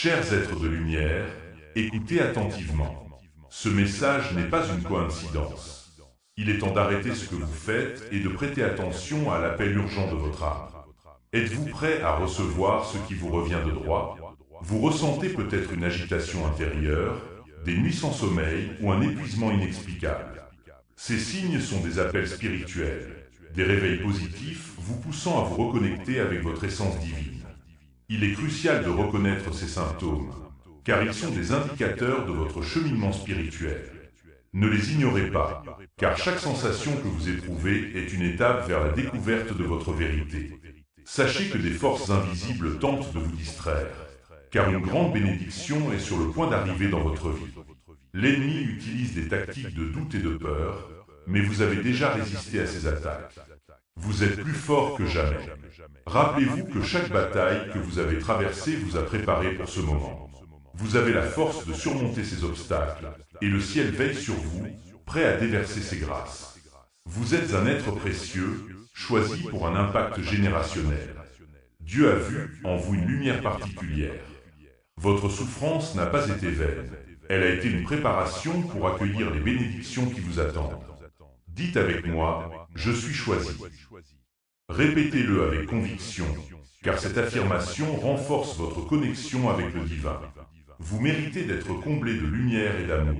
Chers êtres de lumière, écoutez attentivement. Ce message n'est pas une coïncidence. Il est temps d'arrêter ce que vous faites et de prêter attention à l'appel urgent de votre âme. Êtes-vous prêt à recevoir ce qui vous revient de droit? Vous ressentez peut-être une agitation intérieure, des nuits sans sommeil ou un épuisement inexplicable. Ces signes sont des appels spirituels, des réveils positifs vous poussant à vous reconnecter avec votre essence divine. Il est crucial de reconnaître ces symptômes, car ils sont des indicateurs de votre cheminement spirituel. Ne les ignorez pas, car chaque sensation que vous éprouvez est une étape vers la découverte de votre vérité. Sachez que des forces invisibles tentent de vous distraire, car une grande bénédiction est sur le point d'arriver dans votre vie. L'ennemi utilise des tactiques de doute et de peur, mais vous avez déjà résisté à ces attaques. Vous êtes plus fort que jamais. Rappelez-vous que chaque bataille que vous avez traversée vous a préparé pour ce moment. Vous avez la force de surmonter ces obstacles, et le ciel veille sur vous, prêt à déverser ses grâces. Vous êtes un être précieux, choisi pour un impact générationnel. Dieu a vu en vous une lumière particulière. Votre souffrance n'a pas été vaine. Elle a été une préparation pour accueillir les bénédictions qui vous attendent. Dites avec moi, je suis choisi. Répétez-le avec conviction, car cette affirmation renforce votre connexion avec le divin. Vous méritez d'être comblé de lumière et d'amour.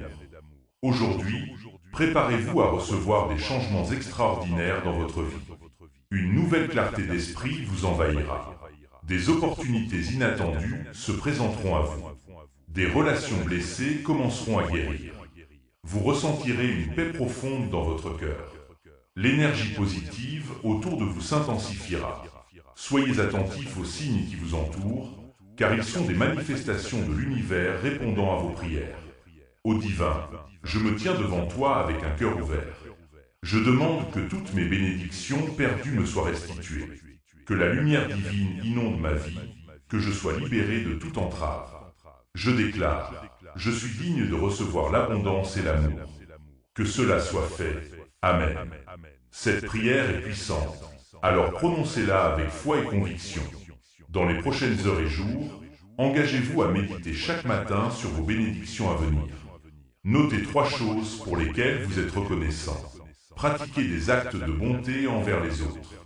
Aujourd'hui, préparez-vous à recevoir des changements extraordinaires dans votre vie. Une nouvelle clarté d'esprit vous envahira. Des opportunités inattendues se présenteront à vous. Des relations blessées commenceront à guérir. Vous ressentirez une paix profonde dans votre cœur. L'énergie positive autour de vous s'intensifiera. Soyez attentifs aux signes qui vous entourent, car ils sont des manifestations de l'univers répondant à vos prières. Ô divin, je me tiens devant toi avec un cœur ouvert. Je demande que toutes mes bénédictions perdues me soient restituées, que la lumière divine inonde ma vie, que je sois libéré de toute entrave. Je déclare, je suis digne de recevoir l'abondance et l'amour. Que cela soit fait. Amen. Cette prière est puissante, alors prononcez-la avec foi et conviction. Dans les prochaines heures et jours, engagez-vous à méditer chaque matin sur vos bénédictions à venir. Notez 3 choses pour lesquelles vous êtes reconnaissant. Pratiquez des actes de bonté envers les autres.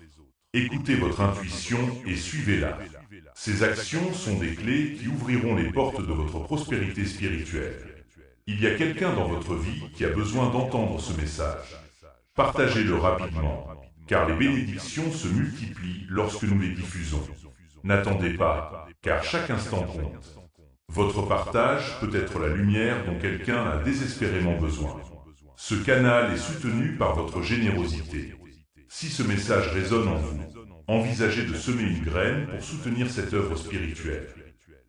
Écoutez votre intuition et suivez-la. Ces actions sont des clés qui ouvriront les portes de votre prospérité spirituelle. Il y a quelqu'un dans votre vie qui a besoin d'entendre ce message. Partagez-le rapidement, car les bénédictions se multiplient lorsque nous les diffusons. N'attendez pas, car chaque instant compte. Votre partage peut être la lumière dont quelqu'un a désespérément besoin. Ce canal est soutenu par votre générosité. Si ce message résonne en vous, envisagez de semer une graine pour soutenir cette œuvre spirituelle.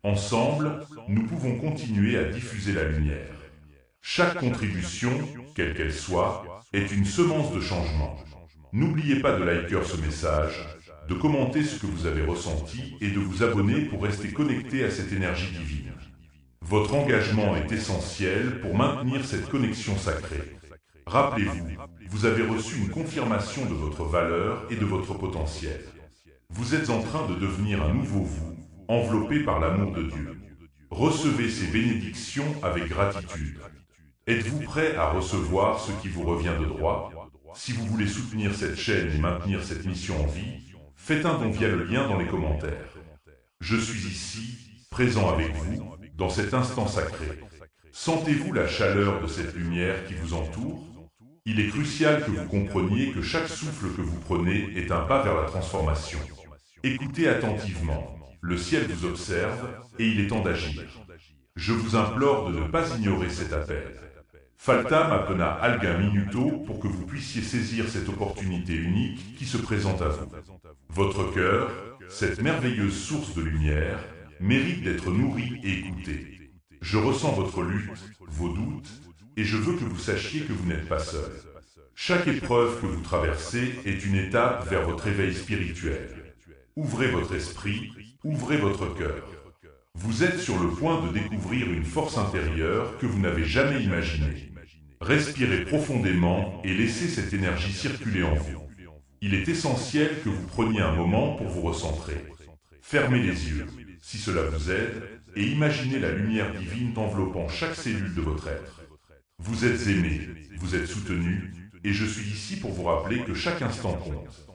Ensemble, nous pouvons continuer à diffuser la lumière. Chaque contribution, quelle qu'elle soit, est une semence de changement. N'oubliez pas de liker ce message, de commenter ce que vous avez ressenti et de vous abonner pour rester connecté à cette énergie divine. Votre engagement est essentiel pour maintenir cette connexion sacrée. Rappelez-vous, vous avez reçu une confirmation de votre valeur et de votre potentiel. Vous êtes en train de devenir un nouveau vous, enveloppé par l'amour de Dieu. Recevez ces bénédictions avec gratitude. Êtes-vous prêt à recevoir ce qui vous revient de droit? Si vous voulez soutenir cette chaîne et maintenir cette mission en vie, faites un don via le lien dans les commentaires. Je suis ici, présent avec vous, dans cet instant sacré. Sentez-vous la chaleur de cette lumière qui vous entoure? Il est crucial que vous compreniez que chaque souffle que vous prenez est un pas vers la transformation. Écoutez attentivement, le ciel vous observe et il est temps d'agir. Je vous implore de ne pas ignorer cet appel. Faltam appena algum minuto pour que vous puissiez saisir cette opportunité unique qui se présente à vous. Votre cœur, cette merveilleuse source de lumière, mérite d'être nourri et écouté. Je ressens votre lutte, vos doutes, et je veux que vous sachiez que vous n'êtes pas seul. Chaque épreuve que vous traversez est une étape vers votre éveil spirituel. Ouvrez votre esprit, ouvrez votre cœur. Vous êtes sur le point de découvrir une force intérieure que vous n'avez jamais imaginée. Respirez profondément et laissez cette énergie circuler en vous. Il est essentiel que vous preniez un moment pour vous recentrer. Fermez les yeux. Si cela vous aide, et imaginez la lumière divine enveloppant chaque cellule de votre être. Vous êtes aimé, vous êtes soutenu, et je suis ici pour vous rappeler que chaque instant compte.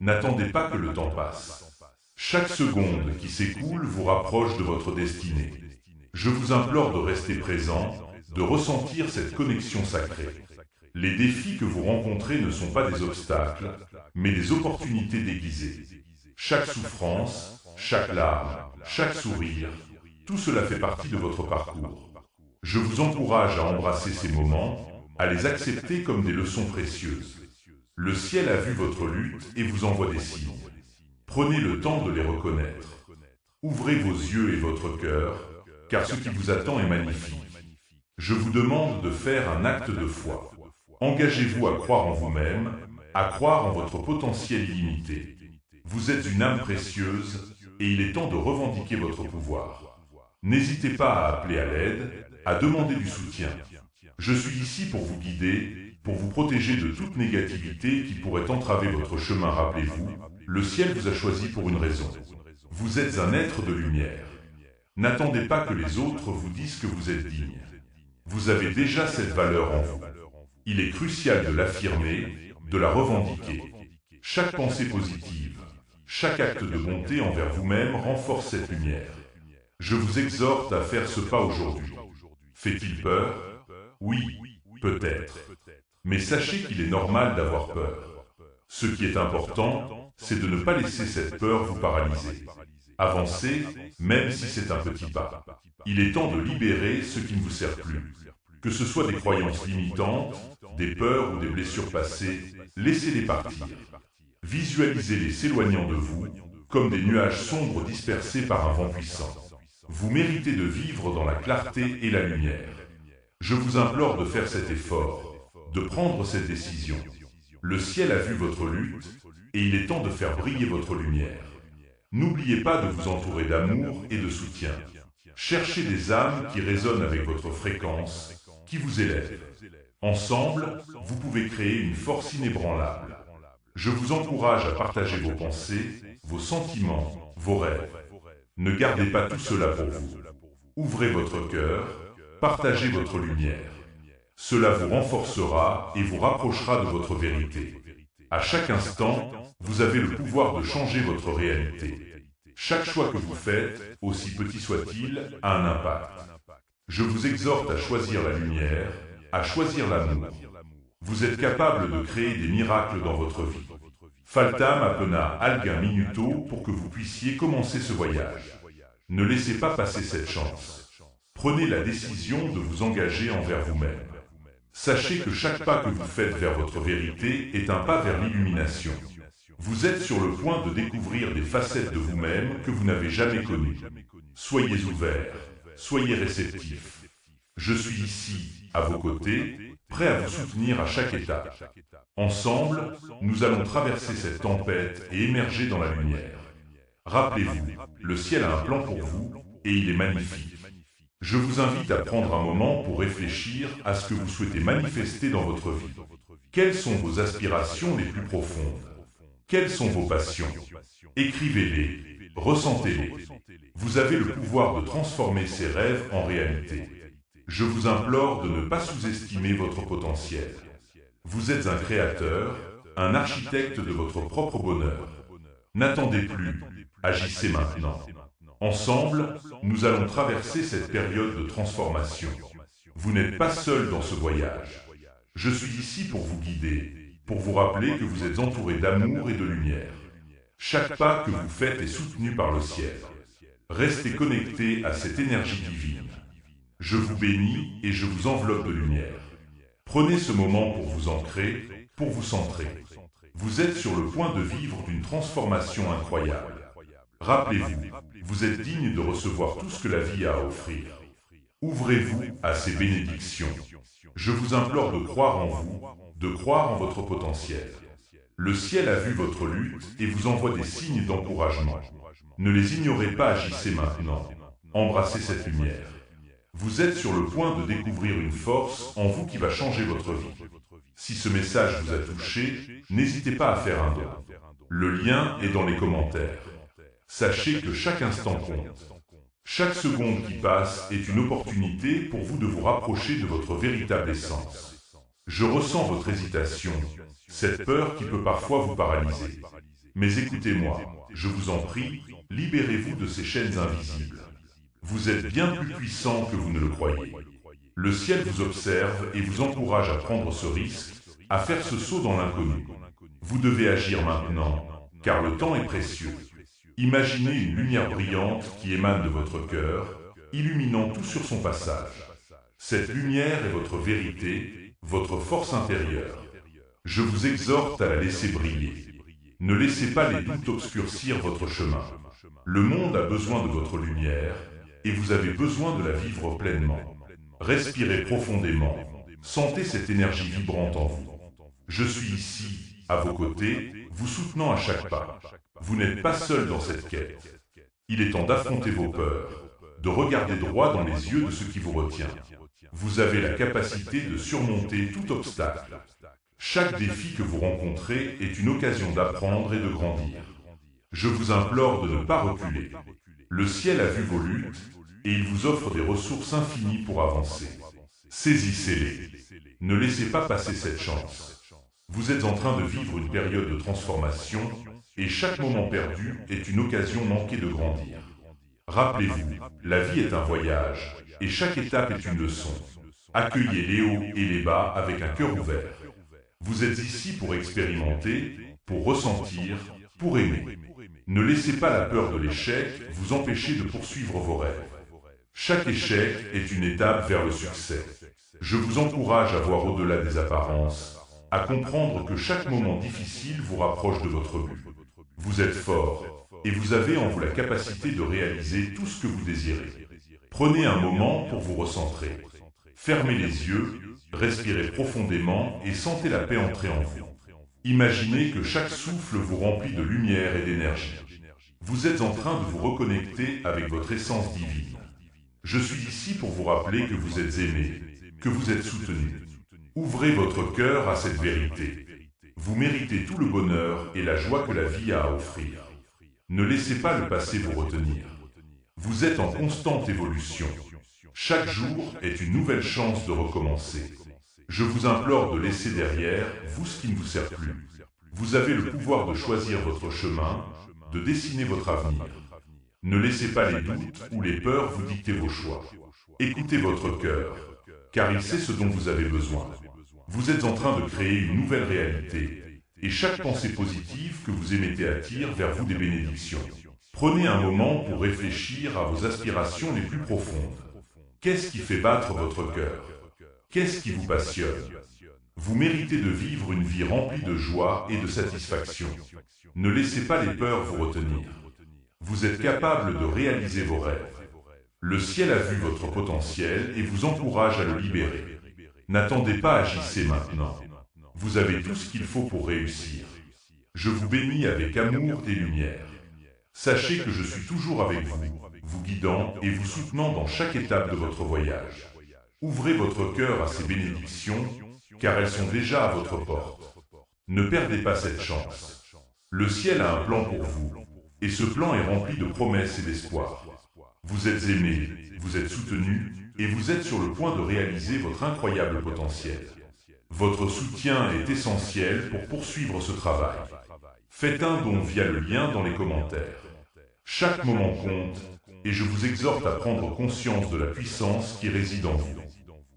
N'attendez pas que le temps passe. Chaque seconde qui s'écoule vous rapproche de votre destinée. Je vous implore de rester présent, de ressentir cette connexion sacrée. Les défis que vous rencontrez ne sont pas des obstacles, mais des opportunités déguisées. Chaque souffrance, chaque larme, chaque sourire, tout cela fait partie de votre parcours. Je vous encourage à embrasser ces moments, à les accepter comme des leçons précieuses. Le ciel a vu votre lutte et vous envoie des signes. Prenez le temps de les reconnaître. Ouvrez vos yeux et votre cœur, car ce qui vous attend est magnifique. Je vous demande de faire un acte de foi. Engagez-vous à croire en vous-même, à croire en votre potentiel illimité. Vous êtes une âme précieuse et il est temps de revendiquer votre pouvoir. N'hésitez pas à appeler à l'aide, à demander du soutien. Je suis ici pour vous guider, pour vous protéger de toute négativité qui pourrait entraver votre chemin. Rappelez-vous, le ciel vous a choisi pour une raison. Vous êtes un être de lumière. N'attendez pas que les autres vous disent que vous êtes digne. Vous avez déjà cette valeur en vous. Il est crucial de l'affirmer, de la revendiquer. Chaque pensée positive, chaque acte de bonté envers vous-même renforce cette lumière. Je vous exhorte à faire ce pas aujourd'hui. Fait-il peur? Oui, peut-être. Mais sachez qu'il est normal d'avoir peur. Ce qui est important, c'est de ne pas laisser cette peur vous paralyser. Avancez, même si c'est un petit pas. Il est temps de libérer ce qui ne vous sert plus. Que ce soit des croyances limitantes, des peurs ou des blessures passées, laissez-les partir. Visualisez-les s'éloignant de vous, comme des nuages sombres dispersés par un vent puissant. Vous méritez de vivre dans la clarté et la lumière. Je vous implore de faire cet effort, de prendre cette décision. Le ciel a vu votre lutte, et il est temps de faire briller votre lumière. N'oubliez pas de vous entourer d'amour et de soutien. Cherchez des âmes qui résonnent avec votre fréquence, qui vous élèvent. Ensemble, vous pouvez créer une force inébranlable. Je vous encourage à partager vos pensées, vos sentiments, vos rêves. Ne gardez pas tout cela pour vous. Ouvrez votre cœur, partagez votre lumière. Cela vous renforcera et vous rapprochera de votre vérité. À chaque instant, vous avez le pouvoir de changer votre réalité. Chaque choix que vous faites, aussi petit soit-il, a un impact. Je vous exhorte à choisir la lumière, à choisir l'amour. Vous êtes capable de créer des miracles dans votre vie. Faltam appena alguin minuto pour que vous puissiez commencer ce voyage. Ne laissez pas passer cette chance. Prenez la décision de vous engager envers vous-même. Sachez que chaque pas que vous faites vers votre vérité est un pas vers l'illumination. Vous êtes sur le point de découvrir des facettes de vous-même que vous n'avez jamais connues. Soyez ouverts, soyez réceptifs. Je suis ici, à vos côtés, prêt à vous soutenir à chaque étape. Ensemble, nous allons traverser cette tempête et émerger dans la lumière. Rappelez-vous, le ciel a un plan pour vous, et il est magnifique. Je vous invite à prendre un moment pour réfléchir à ce que vous souhaitez manifester dans votre vie. Quelles sont vos aspirations les plus profondes? Quelles sont vos passions? Écrivez-les, ressentez-les. Vous avez le pouvoir de transformer ces rêves en réalité. Je vous implore de ne pas sous-estimer votre potentiel. Vous êtes un créateur, un architecte de votre propre bonheur. N'attendez plus, agissez maintenant. Ensemble, nous allons traverser cette période de transformation. Vous n'êtes pas seul dans ce voyage. Je suis ici pour vous guider, pour vous rappeler que vous êtes entouré d'amour et de lumière. Chaque pas que vous faites est soutenu par le ciel. Restez connectés à cette énergie divine. Je vous bénis et je vous enveloppe de lumière. Prenez ce moment pour vous ancrer, pour vous centrer. Vous êtes sur le point de vivre une transformation incroyable. Rappelez-vous, vous êtes digne de recevoir tout ce que la vie a à offrir. Ouvrez-vous à ces bénédictions. Je vous implore de croire en vous, de croire en votre potentiel. Le ciel a vu votre lutte et vous envoie des signes d'encouragement. Ne les ignorez pas, agissez maintenant. Embrassez cette lumière. Vous êtes sur le point de découvrir une force en vous qui va changer votre vie. Si ce message vous a touché, n'hésitez pas à faire un don. Le lien est dans les commentaires. Sachez que chaque instant compte. Chaque seconde qui passe est une opportunité pour vous de vous rapprocher de votre véritable essence. Je ressens votre hésitation, cette peur qui peut parfois vous paralyser. Mais écoutez-moi, je vous en prie, libérez-vous de ces chaînes invisibles. Vous êtes bien plus puissant que vous ne le croyez. Le ciel vous observe et vous encourage à prendre ce risque, à faire ce saut dans l'inconnu. Vous devez agir maintenant, car le temps est précieux. Imaginez une lumière brillante qui émane de votre cœur, illuminant tout sur son passage. Cette lumière est votre vérité, votre force intérieure. Je vous exhorte à la laisser briller. Ne laissez pas les doutes obscurcir votre chemin. Le monde a besoin de votre lumière, et vous avez besoin de la vivre pleinement. Respirez profondément, sentez cette énergie vibrante en vous. Je suis ici, à vos côtés, vous soutenant à chaque pas. Vous n'êtes pas seul dans cette quête. Il est temps d'affronter vos peurs, de regarder droit dans les yeux de ce qui vous retient. Vous avez la capacité de surmonter tout obstacle. Chaque défi que vous rencontrez est une occasion d'apprendre et de grandir. Je vous implore de ne pas reculer. Le ciel a vu vos luttes et il vous offre des ressources infinies pour avancer. Saisissez-les. Ne laissez pas passer cette chance. Vous êtes en train de vivre une période de transformation et chaque moment perdu est une occasion manquée de grandir. Rappelez-vous, la vie est un voyage et chaque étape est une leçon. Accueillez les hauts et les bas avec un cœur ouvert. Vous êtes ici pour expérimenter, pour ressentir, pour aimer. Ne laissez pas la peur de l'échec vous empêcher de poursuivre vos rêves. Chaque échec est une étape vers le succès. Je vous encourage à voir au-delà des apparences, à comprendre que chaque moment difficile vous rapproche de votre but. Vous êtes fort, et vous avez en vous la capacité de réaliser tout ce que vous désirez. Prenez un moment pour vous recentrer. Fermez les yeux, respirez profondément et sentez la paix entrer en vous. Imaginez que chaque souffle vous remplit de lumière et d'énergie. Vous êtes en train de vous reconnecter avec votre essence divine. Je suis ici pour vous rappeler que vous êtes aimé, que vous êtes soutenu. Ouvrez votre cœur à cette vérité. Vous méritez tout le bonheur et la joie que la vie a à offrir. Ne laissez pas le passé vous retenir. Vous êtes en constante évolution. Chaque jour est une nouvelle chance de recommencer. Je vous implore de laisser derrière vous ce qui ne vous sert plus. Vous avez le pouvoir de choisir votre chemin, de dessiner votre avenir. Ne laissez pas les doutes ou les peurs vous dicter vos choix. Écoutez votre cœur, car il sait ce dont vous avez besoin. Vous êtes en train de créer une nouvelle réalité, et chaque pensée positive que vous émettez attire vers vous des bénédictions. Prenez un moment pour réfléchir à vos aspirations les plus profondes. Qu'est-ce qui fait battre votre cœur? Qu'est-ce qui vous passionne? Vous méritez de vivre une vie remplie de joie et de satisfaction. Ne laissez pas les peurs vous retenir. Vous êtes capable de réaliser vos rêves. Le ciel a vu votre potentiel et vous encourage à le libérer. N'attendez pas, agissez maintenant. Vous avez tout ce qu'il faut pour réussir. Je vous bénis avec amour et lumière. Sachez que je suis toujours avec vous, vous guidant et vous soutenant dans chaque étape de votre voyage. Ouvrez votre cœur à ces bénédictions, car elles sont déjà à votre porte. Ne perdez pas cette chance. Le ciel a un plan pour vous, et ce plan est rempli de promesses et d'espoir. Vous êtes aimé, vous êtes soutenu, et vous êtes sur le point de réaliser votre incroyable potentiel. Votre soutien est essentiel pour poursuivre ce travail. Faites un don via le lien dans les commentaires. Chaque moment compte, et je vous exhorte à prendre conscience de la puissance qui réside en vous.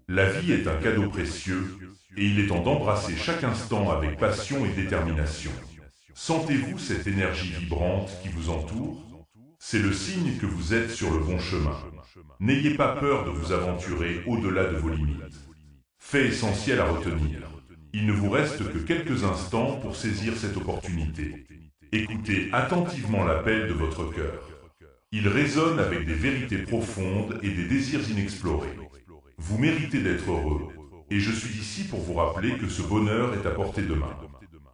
La vie est un cadeau précieux, et il est temps d'embrasser chaque instant avec passion et détermination. Sentez-vous cette énergie vibrante qui vous entoure? C'est le signe que vous êtes sur le bon chemin. N'ayez pas peur de vous aventurer au-delà de vos limites. Fait essentiel à retenir. Il ne vous reste que quelques instants pour saisir cette opportunité. Écoutez attentivement l'appel de votre cœur. Il résonne avec des vérités profondes et des désirs inexplorés. Vous méritez d'être heureux, et je suis ici pour vous rappeler que ce bonheur est à portée de main.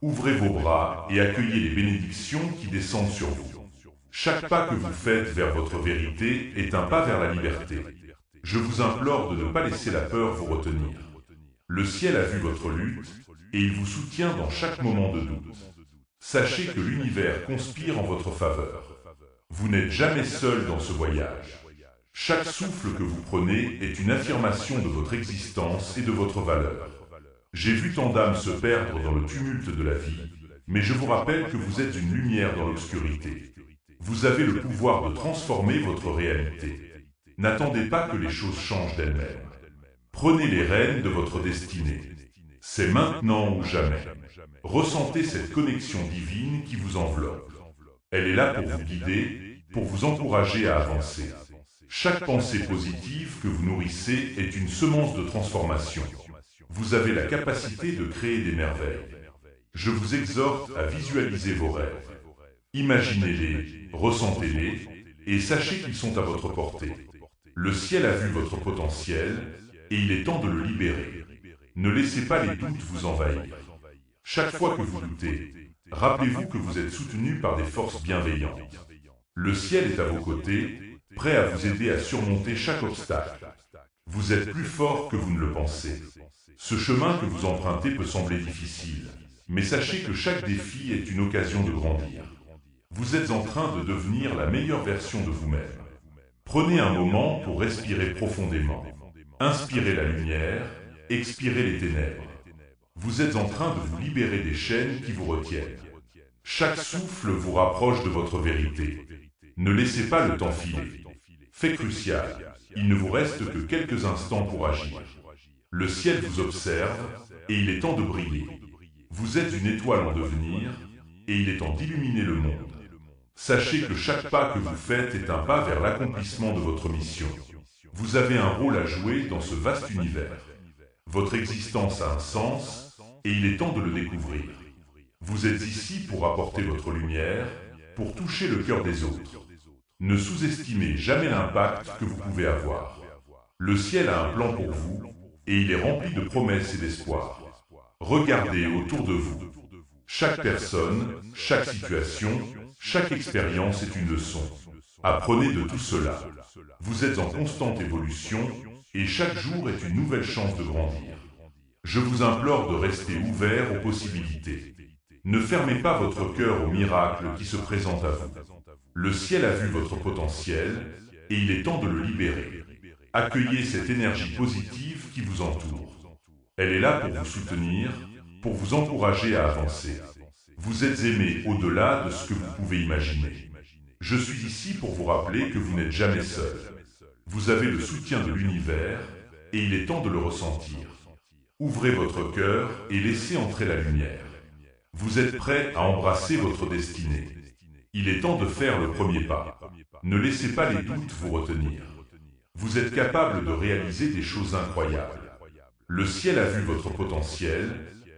Ouvrez vos bras et accueillez les bénédictions qui descendent sur vous. Chaque pas que vous faites vers votre vérité est un pas vers la liberté. Je vous implore de ne pas laisser la peur vous retenir. Le ciel a vu votre lutte, et il vous soutient dans chaque moment de doute. Sachez que l'univers conspire en votre faveur. Vous n'êtes jamais seul dans ce voyage. Chaque souffle que vous prenez est une affirmation de votre existence et de votre valeur. J'ai vu tant d'âmes se perdre dans le tumulte de la vie, mais je vous rappelle que vous êtes une lumière dans l'obscurité. Vous avez le pouvoir de transformer votre réalité. N'attendez pas que les choses changent d'elles-mêmes. Prenez les rênes de votre destinée. C'est maintenant ou jamais. Ressentez cette connexion divine qui vous enveloppe. Elle est là pour vous guider, pour vous encourager à avancer. Chaque pensée positive que vous nourrissez est une semence de transformation. Vous avez la capacité de créer des merveilles. Je vous exhorte à visualiser vos rêves. Imaginez-les, ressentez-les, et sachez qu'ils sont à votre portée. Le ciel a vu votre potentiel, et il est temps de le libérer. Ne laissez pas les doutes vous envahir. Chaque fois que vous doutez, rappelez-vous que vous êtes soutenu par des forces bienveillantes. Le ciel est à vos côtés, prêt à vous aider à surmonter chaque obstacle. Vous êtes plus fort que vous ne le pensez. Ce chemin que vous empruntez peut sembler difficile, mais sachez que chaque défi est une occasion de grandir. Vous êtes en train de devenir la meilleure version de vous-même. Prenez un moment pour respirer profondément. Inspirez la lumière, expirez les ténèbres. Vous êtes en train de vous libérer des chaînes qui vous retiennent. Chaque souffle vous rapproche de votre vérité. Ne laissez pas le temps filer. Fait crucial, il ne vous reste que quelques instants pour agir. Le ciel vous observe et il est temps de briller. Vous êtes une étoile en devenir et il est temps d'illuminer le monde. Sachez que chaque pas que vous faites est un pas vers l'accomplissement de votre mission. Vous avez un rôle à jouer dans ce vaste univers. Votre existence a un sens et il est temps de le découvrir. Vous êtes ici pour apporter votre lumière, pour toucher le cœur des autres. Ne sous-estimez jamais l'impact que vous pouvez avoir. Le ciel a un plan pour vous et il est rempli de promesses et d'espoir. Regardez autour de vous. Chaque personne, chaque situation, chaque expérience est une leçon. Apprenez de tout cela. Vous êtes en constante évolution et chaque jour est une nouvelle chance de grandir. Je vous implore de rester ouvert aux possibilités. Ne fermez pas votre cœur aux miracles qui se présentent à vous. Le ciel a vu votre potentiel et il est temps de le libérer. Accueillez cette énergie positive qui vous entoure. Elle est là pour vous soutenir, pour vous encourager à avancer. Vous êtes aimé au-delà de ce que vous pouvez imaginer. Je suis ici pour vous rappeler que vous n'êtes jamais seul. Vous avez le soutien de l'univers et il est temps de le ressentir. Ouvrez votre cœur et laissez entrer la lumière. Vous êtes prêt à embrasser votre destinée. Il est temps de faire le premier pas. Ne laissez pas les doutes vous retenir. Vous êtes capable de réaliser des choses incroyables. Le ciel a vu votre potentiel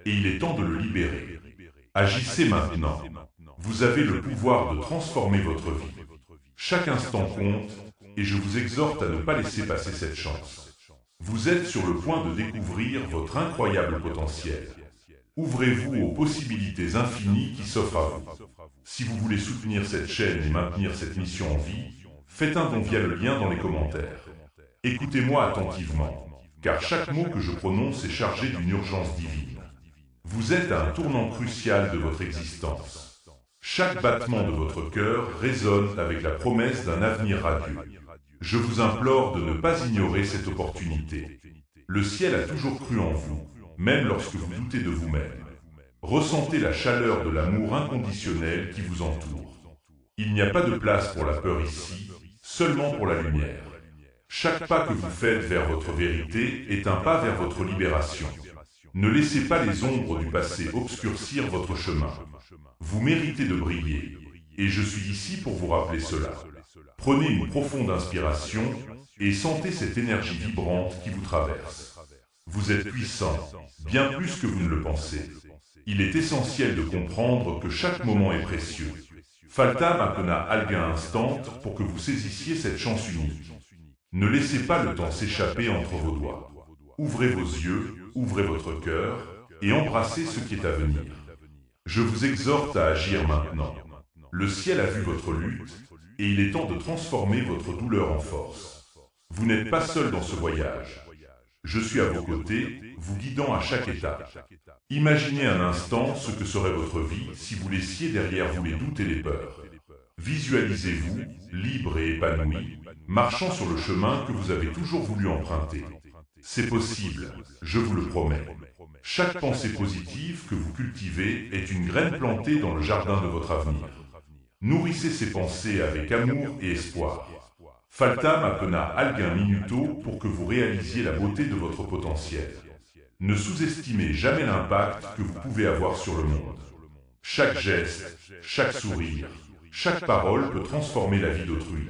et il est temps de le libérer. Agissez maintenant. Vous avez le pouvoir de transformer votre vie. Chaque instant compte et je vous exhorte à ne pas laisser passer cette chance. Vous êtes sur le point de découvrir votre incroyable potentiel. Ouvrez-vous aux possibilités infinies qui s'offrent à vous. Si vous voulez soutenir cette chaîne et maintenir cette mission en vie, faites un don via le lien dans les commentaires. Écoutez-moi attentivement, car chaque mot que je prononce est chargé d'une urgence divine. Vous êtes à un tournant crucial de votre existence. Chaque battement de votre cœur résonne avec la promesse d'un avenir radieux. Je vous implore de ne pas ignorer cette opportunité. Le ciel a toujours cru en vous, même lorsque vous doutez de vous-même. Ressentez la chaleur de l'amour inconditionnel qui vous entoure. Il n'y a pas de place pour la peur ici, seulement pour la lumière. Chaque pas que vous faites vers votre vérité est un pas vers votre libération. Ne laissez pas les ombres du passé obscurcir votre chemin. Vous méritez de briller, et je suis ici pour vous rappeler cela. Prenez une profonde inspiration et sentez cette énergie vibrante qui vous traverse. Vous êtes puissant, bien plus que vous ne le pensez. Il est essentiel de comprendre que chaque moment est précieux. Falta Makona Alga Instant pour que vous saisissiez cette chance unique. Ne laissez pas le temps s'échapper entre vos doigts. Ouvrez vos yeux, ouvrez votre cœur et embrassez ce qui est à venir. Je vous exhorte à agir maintenant. Le ciel a vu votre lutte et il est temps de transformer votre douleur en force. Vous n'êtes pas seul dans ce voyage. Je suis à vos côtés, vous guidant à chaque étape. Imaginez un instant ce que serait votre vie si vous laissiez derrière vous les doutes et les peurs. Visualisez-vous, libre et épanoui, marchant sur le chemin que vous avez toujours voulu emprunter. C'est possible, je vous le promets. Chaque pensée positive que vous cultivez est une graine plantée dans le jardin de votre avenir. Nourrissez ces pensées avec amour et espoir. Faltam appena alguin minuto pour que vous réalisiez la beauté de votre potentiel. Ne sous-estimez jamais l'impact que vous pouvez avoir sur le monde. Chaque geste, chaque sourire, chaque parole peut transformer la vie d'autrui.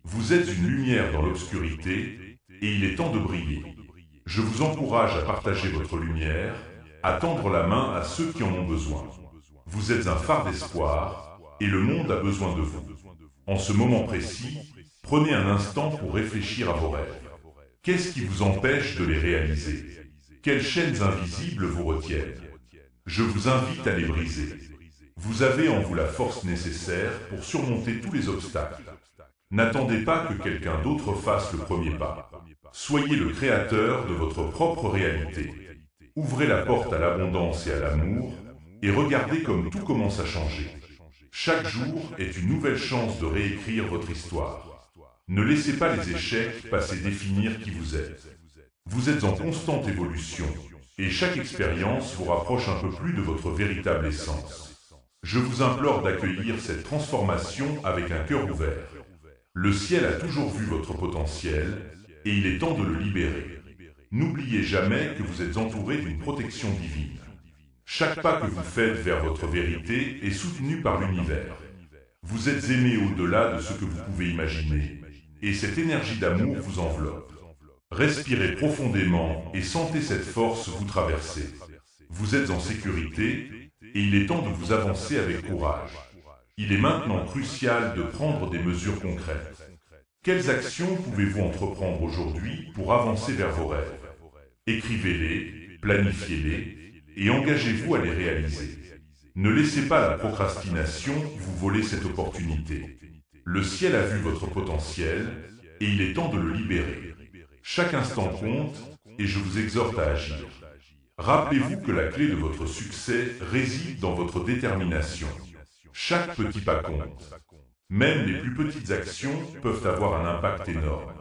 Vous êtes une lumière dans l'obscurité et il est temps de briller. Je vous encourage à partager votre lumière, à tendre la main à ceux qui en ont besoin. Vous êtes un phare d'espoir et le monde a besoin de vous. En ce moment précis, prenez un instant pour réfléchir à vos rêves. Qu'est-ce qui vous empêche de les réaliser? Quelles chaînes invisibles vous retiennent? Je vous invite à les briser. Vous avez en vous la force nécessaire pour surmonter tous les obstacles. N'attendez pas que quelqu'un d'autre fasse le premier pas. Soyez le créateur de votre propre réalité. Ouvrez la porte à l'abondance et à l'amour, et regardez comme tout commence à changer. Chaque jour est une nouvelle chance de réécrire votre histoire. Ne laissez pas les échecs passer définir qui vous êtes. Vous êtes en constante évolution, et chaque expérience vous rapproche un peu plus de votre véritable essence. Je vous implore d'accueillir cette transformation avec un cœur ouvert. Le ciel a toujours vu votre potentiel, et il est temps de le libérer. N'oubliez jamais que vous êtes entouré d'une protection divine. Chaque pas que vous faites vers votre vérité est soutenu par l'univers. Vous êtes aimé au-delà de ce que vous pouvez imaginer, et cette énergie d'amour vous enveloppe. Respirez profondément et sentez cette force vous traverser. Vous êtes en sécurité, et il est temps de vous avancer avec courage. Il est maintenant crucial de prendre des mesures concrètes. Quelles actions pouvez-vous entreprendre aujourd'hui pour avancer vers vos rêves? Écrivez-les, planifiez-les et engagez-vous à les réaliser. Ne laissez pas la procrastination vous voler cette opportunité. Le ciel a vu votre potentiel et il est temps de le libérer. Chaque instant compte et je vous exhorte à agir. Rappelez-vous que la clé de votre succès réside dans votre détermination. Chaque petit pas compte. Même les plus petites actions peuvent avoir un impact énorme.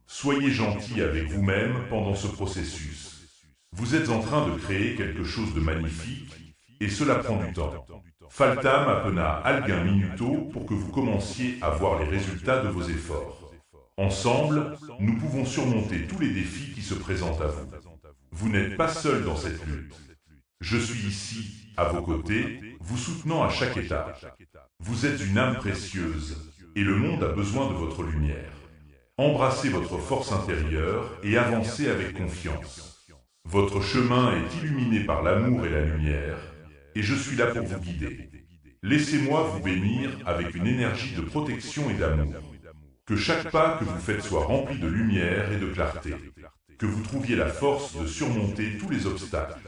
Soyez gentil avec vous-même pendant ce processus. Vous êtes en train de créer quelque chose de magnifique, et cela prend du temps. Faltam appena alguin minuto pour que vous commenciez à voir les résultats de vos efforts. Ensemble, nous pouvons surmonter tous les défis qui se présentent à vous. Vous n'êtes pas seul dans cette lutte. Je suis ici, à vos côtés, vous soutenant à chaque étape. Vous êtes une âme précieuse, et le monde a besoin de votre lumière. Embrassez votre force intérieure et avancez avec confiance. Votre chemin est illuminé par l'amour et la lumière, et je suis là pour vous guider. Laissez-moi vous bénir avec une énergie de protection et d'amour. Que chaque pas que vous faites soit rempli de lumière et de clarté. Que vous trouviez la force de surmonter tous les obstacles.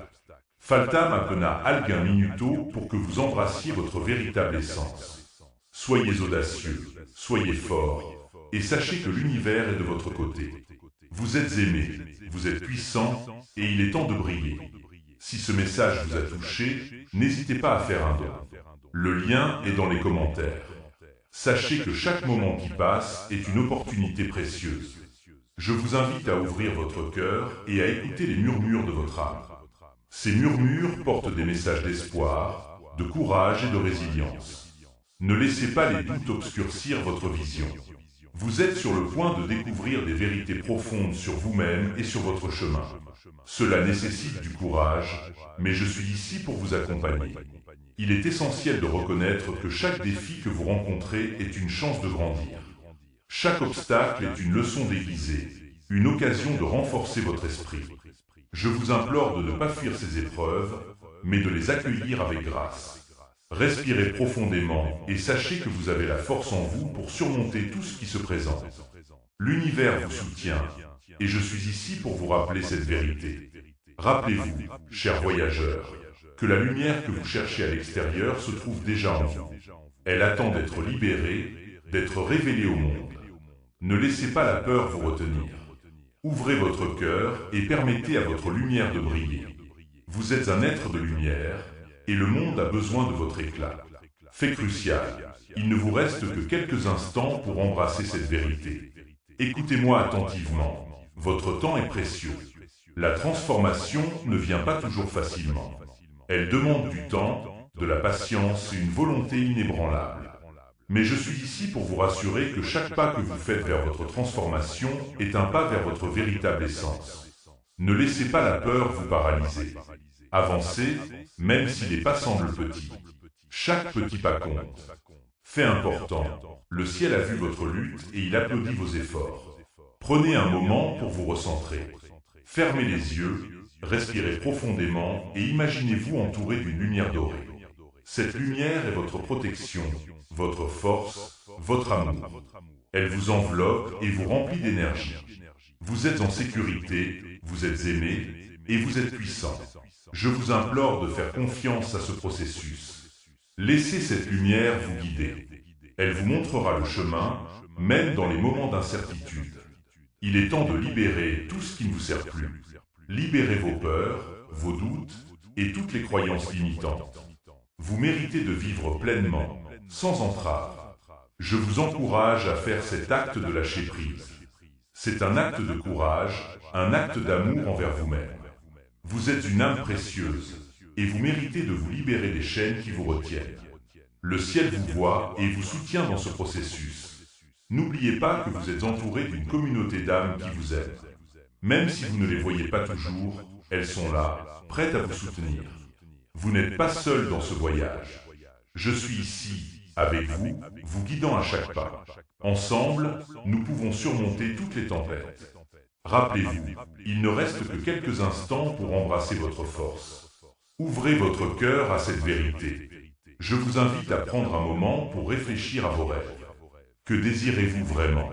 Faltam appena alguin minuto pour que vous embrassiez votre véritable essence. Soyez audacieux, soyez forts, et sachez que l'univers est de votre côté. Vous êtes aimé, vous êtes puissant, et il est temps de briller. Si ce message vous a touché, n'hésitez pas à faire un don. Le lien est dans les commentaires. Sachez que chaque moment qui passe est une opportunité précieuse. Je vous invite à ouvrir votre cœur et à écouter les murmures de votre âme. Ces murmures portent des messages d'espoir, de courage et de résilience. Ne laissez pas les doutes obscurcir votre vision. Vous êtes sur le point de découvrir des vérités profondes sur vous-même et sur votre chemin. Cela nécessite du courage, mais je suis ici pour vous accompagner. Il est essentiel de reconnaître que chaque défi que vous rencontrez est une chance de grandir. Chaque obstacle est une leçon déguisée, une occasion de renforcer votre esprit. Je vous implore de ne pas fuir ces épreuves, mais de les accueillir avec grâce. Respirez profondément et sachez que vous avez la force en vous pour surmonter tout ce qui se présente. L'univers vous soutient, et je suis ici pour vous rappeler cette vérité. Rappelez-vous, chers voyageurs, que la lumière que vous cherchez à l'extérieur se trouve déjà en vous. Elle attend d'être libérée, d'être révélée au monde. Ne laissez pas la peur vous retenir. Ouvrez votre cœur et permettez à votre lumière de briller. Vous êtes un être de lumière, et le monde a besoin de votre éclat. Fait crucial, il ne vous reste que quelques instants pour embrasser cette vérité. Écoutez-moi attentivement, votre temps est précieux. La transformation ne vient pas toujours facilement. Elle demande du temps, de la patience et une volonté inébranlable. Mais je suis ici pour vous rassurer que chaque pas que vous faites vers votre transformation est un pas vers votre véritable essence. Ne laissez pas la peur vous paralyser. Avancez, même si les pas semblent petits. Chaque petit pas compte. Fait important, le ciel a vu votre lutte et il applaudit vos efforts. Prenez un moment pour vous recentrer. Fermez les yeux, respirez profondément et imaginez-vous entouré d'une lumière dorée. Cette lumière est votre protection, votre force, votre amour. Elle vous enveloppe et vous remplit d'énergie. Vous êtes en sécurité, vous êtes aimé et vous êtes puissant. Je vous implore de faire confiance à ce processus. Laissez cette lumière vous guider. Elle vous montrera le chemin, même dans les moments d'incertitude. Il est temps de libérer tout ce qui ne vous sert plus. Libérez vos peurs, vos doutes et toutes les croyances limitantes. Vous méritez de vivre pleinement, sans entrave. Je vous encourage à faire cet acte de lâcher prise. C'est un acte de courage, un acte d'amour envers vous-même. Vous êtes une âme précieuse, et vous méritez de vous libérer des chaînes qui vous retiennent. Le ciel vous voit et vous soutient dans ce processus. N'oubliez pas que vous êtes entouré d'une communauté d'âmes qui vous aident. Même si vous ne les voyez pas toujours, elles sont là, prêtes à vous soutenir. Vous n'êtes pas seul dans ce voyage. Je suis ici, avec vous, vous guidant à chaque pas. Ensemble, nous pouvons surmonter toutes les tempêtes. Rappelez-vous, il ne reste que quelques instants pour embrasser votre force. Ouvrez votre cœur à cette vérité. Je vous invite à prendre un moment pour réfléchir à vos rêves. Que désirez-vous vraiment?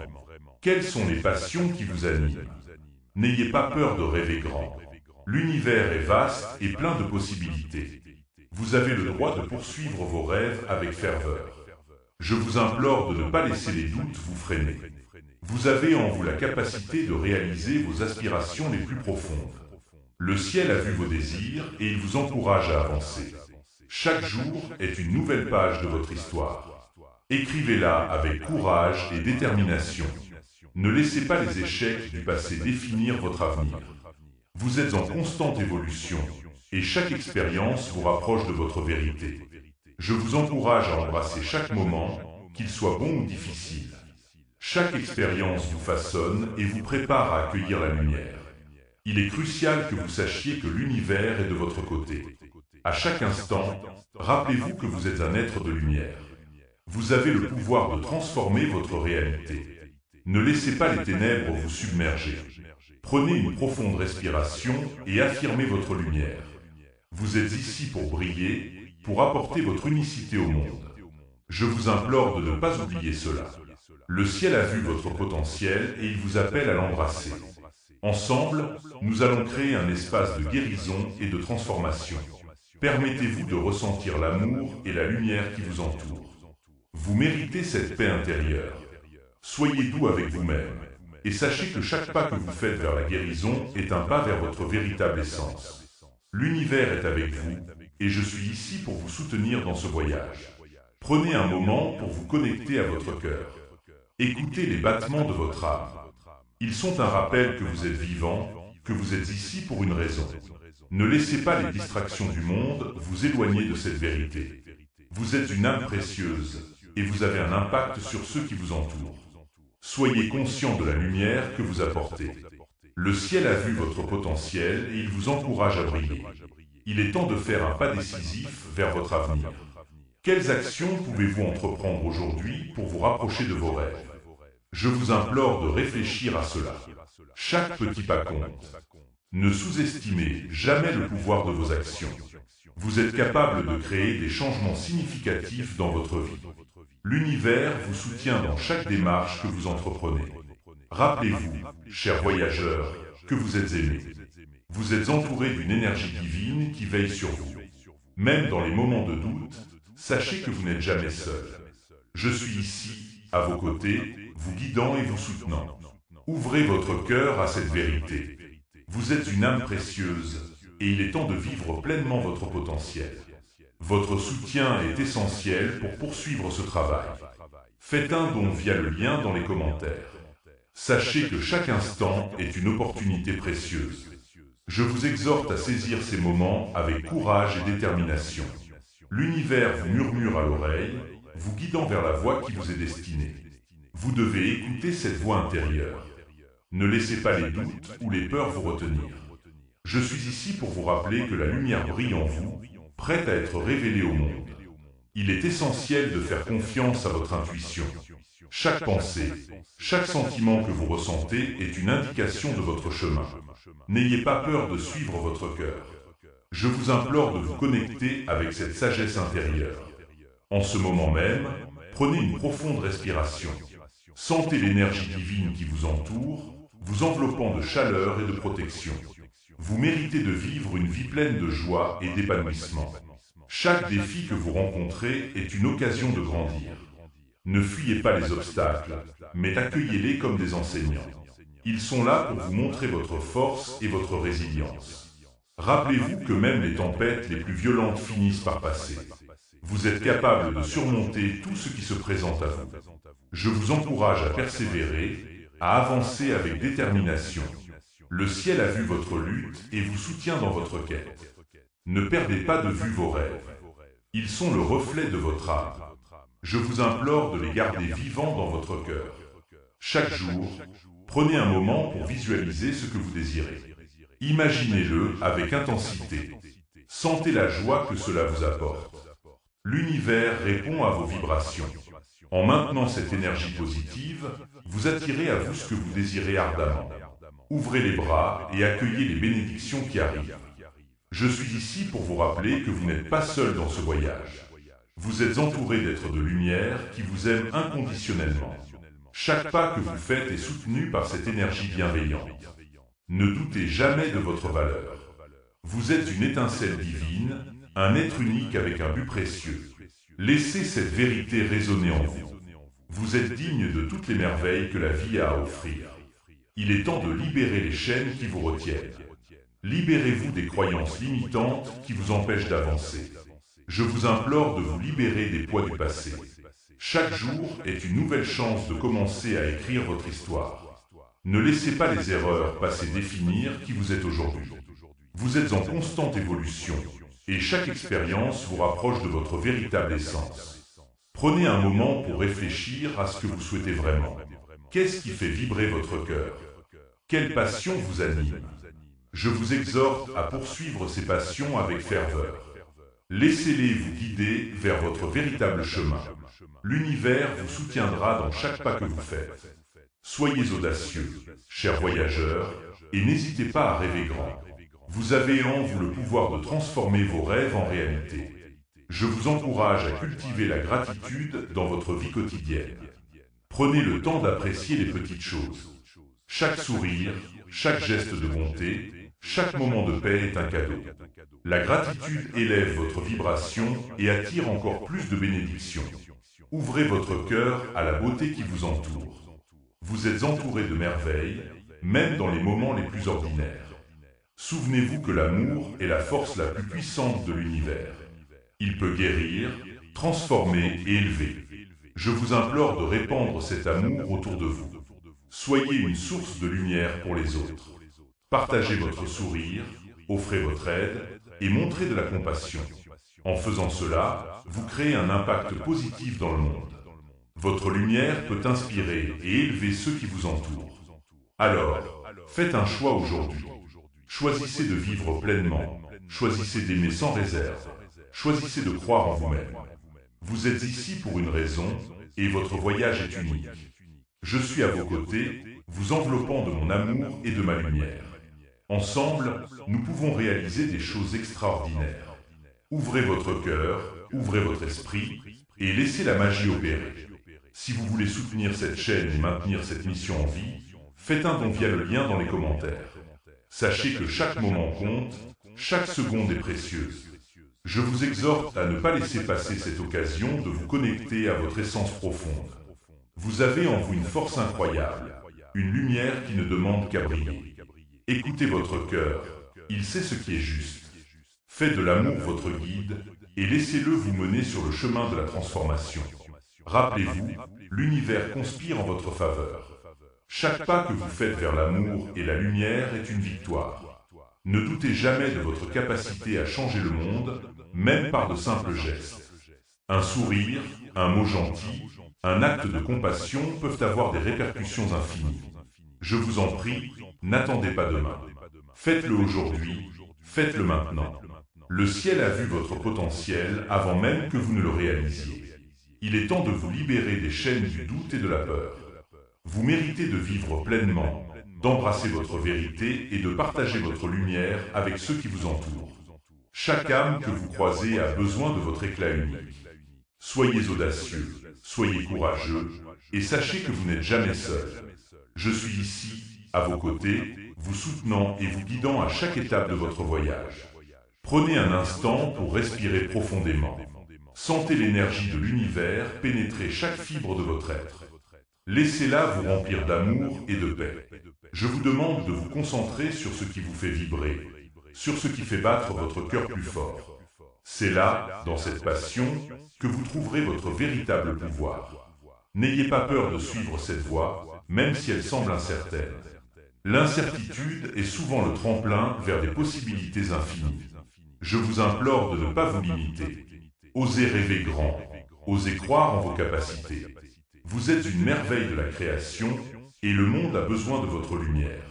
Quelles sont les passions qui vous animent? N'ayez pas peur de rêver grand. L'univers est vaste et plein de possibilités. Vous avez le droit de poursuivre vos rêves avec ferveur. Je vous implore de ne pas laisser les doutes vous freiner. Vous avez en vous la capacité de réaliser vos aspirations les plus profondes. Le ciel a vu vos désirs et il vous encourage à avancer. Chaque jour est une nouvelle page de votre histoire. Écrivez-la avec courage et détermination. Ne laissez pas les échecs du passé définir votre avenir. Vous êtes en constante évolution et chaque expérience vous rapproche de votre vérité. Je vous encourage à embrasser chaque moment, qu'il soit bon ou difficile. Chaque expérience vous façonne et vous prépare à accueillir la lumière. Il est crucial que vous sachiez que l'univers est de votre côté. À chaque instant, rappelez-vous que vous êtes un être de lumière. Vous avez le pouvoir de transformer votre réalité. Ne laissez pas les ténèbres vous submerger. Prenez une profonde respiration et affirmez votre lumière. Vous êtes ici pour briller, pour apporter votre unicité au monde. Je vous implore de ne pas oublier cela. Le ciel a vu votre potentiel et il vous appelle à l'embrasser. Ensemble, nous allons créer un espace de guérison et de transformation. Permettez-vous de ressentir l'amour et la lumière qui vous entourent. Vous méritez cette paix intérieure. Soyez doux avec vous-même et sachez que chaque pas que vous faites vers la guérison est un pas vers votre véritable essence. L'univers est avec vous et je suis ici pour vous soutenir dans ce voyage. Prenez un moment pour vous connecter à votre cœur. Écoutez les battements de votre âme. Ils sont un rappel que vous êtes vivant, que vous êtes ici pour une raison. Ne laissez pas les distractions du monde vous éloigner de cette vérité. Vous êtes une âme précieuse et vous avez un impact sur ceux qui vous entourent. Soyez conscient de la lumière que vous apportez. Le ciel a vu votre potentiel et il vous encourage à briller. Il est temps de faire un pas décisif vers votre avenir. Quelles actions pouvez-vous entreprendre aujourd'hui pour vous rapprocher de vos rêves? Je vous implore de réfléchir à cela. Chaque petit pas compte. Ne sous-estimez jamais le pouvoir de vos actions. Vous êtes capable de créer des changements significatifs dans votre vie. L'univers vous soutient dans chaque démarche que vous entreprenez. Rappelez-vous, chers voyageurs, que vous êtes aimés. Vous êtes entourés d'une énergie divine qui veille sur vous. Même dans les moments de doute, sachez que vous n'êtes jamais seul. Je suis ici, à vos côtés, vous guidant et vous soutenant. Ouvrez votre cœur à cette vérité. Vous êtes une âme précieuse et il est temps de vivre pleinement votre potentiel. Votre soutien est essentiel pour poursuivre ce travail. Faites un don via le lien dans les commentaires. Sachez que chaque instant est une opportunité précieuse. Je vous exhorte à saisir ces moments avec courage et détermination. L'univers vous murmure à l'oreille, vous guidant vers la voie qui vous est destinée. Vous devez écouter cette voix intérieure. Ne laissez pas les doutes ou les peurs vous retenir. Je suis ici pour vous rappeler que la lumière brille en vous, prête à être révélée au monde. Il est essentiel de faire confiance à votre intuition. Chaque pensée, chaque sentiment que vous ressentez est une indication de votre chemin. N'ayez pas peur de suivre votre cœur. Je vous implore de vous connecter avec cette sagesse intérieure. En ce moment même, prenez une profonde respiration. Sentez l'énergie divine qui vous entoure, vous enveloppant de chaleur et de protection. Vous méritez de vivre une vie pleine de joie et d'épanouissement. Chaque défi que vous rencontrez est une occasion de grandir. Ne fuyez pas les obstacles, mais accueillez-les comme des enseignants. Ils sont là pour vous montrer votre force et votre résilience. Rappelez-vous que même les tempêtes les plus violentes finissent par passer. Vous êtes capable de surmonter tout ce qui se présente à vous. Je vous encourage à persévérer, à avancer avec détermination. Le ciel a vu votre lutte et vous soutient dans votre quête. Ne perdez pas de vue vos rêves. Ils sont le reflet de votre âme. Je vous implore de les garder vivants dans votre cœur. Chaque jour, prenez un moment pour visualiser ce que vous désirez. Imaginez-le avec intensité. Sentez la joie que cela vous apporte. L'univers répond à vos vibrations. En maintenant cette énergie positive, vous attirez à vous ce que vous désirez ardemment. Ouvrez les bras et accueillez les bénédictions qui arrivent. Je suis ici pour vous rappeler que vous n'êtes pas seul dans ce voyage. Vous êtes entouré d'êtres de lumière qui vous aiment inconditionnellement. Chaque pas que vous faites est soutenu par cette énergie bienveillante. Ne doutez jamais de votre valeur. Vous êtes une étincelle divine, un être unique avec un but précieux. Laissez cette vérité résonner en vous. Vous êtes digne de toutes les merveilles que la vie a à offrir. Il est temps de libérer les chaînes qui vous retiennent. Libérez-vous des croyances limitantes qui vous empêchent d'avancer. Je vous implore de vous libérer des poids du passé. Chaque jour est une nouvelle chance de commencer à écrire votre histoire. Ne laissez pas les erreurs passées définir qui vous êtes aujourd'hui. Vous êtes en constante évolution, et chaque expérience vous rapproche de votre véritable essence. Prenez un moment pour réfléchir à ce que vous souhaitez vraiment. Qu'est-ce qui fait vibrer votre cœur? Quelle passion vous anime? Je vous exhorte à poursuivre ces passions avec ferveur. Laissez-les vous guider vers votre véritable chemin. L'univers vous soutiendra dans chaque pas que vous faites. Soyez audacieux, chers voyageurs, et n'hésitez pas à rêver grand. Vous avez en vous le pouvoir de transformer vos rêves en réalité. Je vous encourage à cultiver la gratitude dans votre vie quotidienne. Prenez le temps d'apprécier les petites choses. Chaque sourire, chaque geste de bonté, chaque moment de paix est un cadeau. La gratitude élève votre vibration et attire encore plus de bénédictions. Ouvrez votre cœur à la beauté qui vous entoure. Vous êtes entouré de merveilles, même dans les moments les plus ordinaires. Souvenez-vous que l'amour est la force la plus puissante de l'univers. Il peut guérir, transformer et élever. Je vous implore de répandre cet amour autour de vous. Soyez une source de lumière pour les autres. Partagez votre sourire, offrez votre aide et montrez de la compassion. En faisant cela, vous créez un impact positif dans le monde. Votre lumière peut inspirer et élever ceux qui vous entourent. Alors, faites un choix aujourd'hui. Choisissez de vivre pleinement. Choisissez d'aimer sans réserve. Choisissez de croire en vous-même. Vous êtes ici pour une raison et votre voyage est unique. Je suis à vos côtés, vous enveloppant de mon amour et de ma lumière. Ensemble, nous pouvons réaliser des choses extraordinaires. Ouvrez votre cœur, ouvrez votre esprit et laissez la magie opérer. Si vous voulez soutenir cette chaîne et maintenir cette mission en vie, faites un don via le lien dans les commentaires. Sachez que chaque moment compte, chaque seconde est précieuse. Je vous exhorte à ne pas laisser passer cette occasion de vous connecter à votre essence profonde. Vous avez en vous une force incroyable, une lumière qui ne demande qu'à briller. Écoutez votre cœur, il sait ce qui est juste. Faites de l'amour votre guide et laissez-le vous mener sur le chemin de la transformation. Rappelez-vous, l'univers conspire en votre faveur. Chaque pas que vous faites vers l'amour et la lumière est une victoire. Ne doutez jamais de votre capacité à changer le monde, même par de simples gestes. Un sourire, un mot gentil, un acte de compassion peuvent avoir des répercussions infinies. Je vous en prie, n'attendez pas demain. Faites-le aujourd'hui, faites-le maintenant. Le ciel a vu votre potentiel avant même que vous ne le réalisiez. Il est temps de vous libérer des chaînes du doute et de la peur. Vous méritez de vivre pleinement, d'embrasser votre vérité et de partager votre lumière avec ceux qui vous entourent. Chaque âme que vous croisez a besoin de votre éclat unique. Soyez audacieux, soyez courageux et sachez que vous n'êtes jamais seul. Je suis ici, à vos côtés, vous soutenant et vous guidant à chaque étape de votre voyage. Prenez un instant pour respirer profondément. Sentez l'énergie de l'univers pénétrer chaque fibre de votre être. Laissez-la vous remplir d'amour et de paix. Je vous demande de vous concentrer sur ce qui vous fait vibrer, sur ce qui fait battre votre cœur plus fort. C'est là, dans cette passion, que vous trouverez votre véritable pouvoir. N'ayez pas peur de suivre cette voie, même si elle semble incertaine. L'incertitude est souvent le tremplin vers des possibilités infinies. Je vous implore de ne pas vous limiter. Osez rêver grand, osez croire en vos capacités. Vous êtes une merveille de la création et le monde a besoin de votre lumière.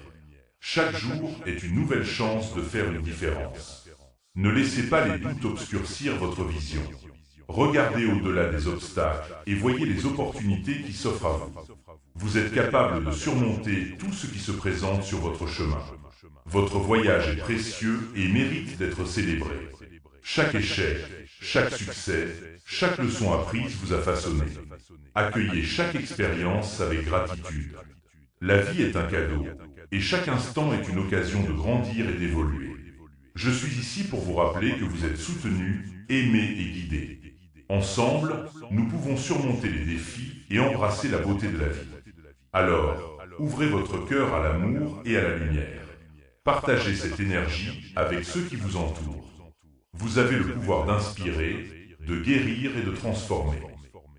Chaque jour est une nouvelle chance de faire une différence. Ne laissez pas les doutes obscurcir votre vision. Regardez au-delà des obstacles et voyez les opportunités qui s'offrent à vous. Vous êtes capable de surmonter tout ce qui se présente sur votre chemin. Votre voyage est précieux et mérite d'être célébré. Chaque échec, chaque succès, chaque leçon apprise vous a façonné. Accueillez chaque expérience avec gratitude. La vie est un cadeau, et chaque instant est une occasion de grandir et d'évoluer. Je suis ici pour vous rappeler que vous êtes soutenu, aimé et guidé. Ensemble, nous pouvons surmonter les défis et embrasser la beauté de la vie. Alors, ouvrez votre cœur à l'amour et à la lumière. Partagez cette énergie avec ceux qui vous entourent. Vous avez le pouvoir d'inspirer, de guérir et de transformer.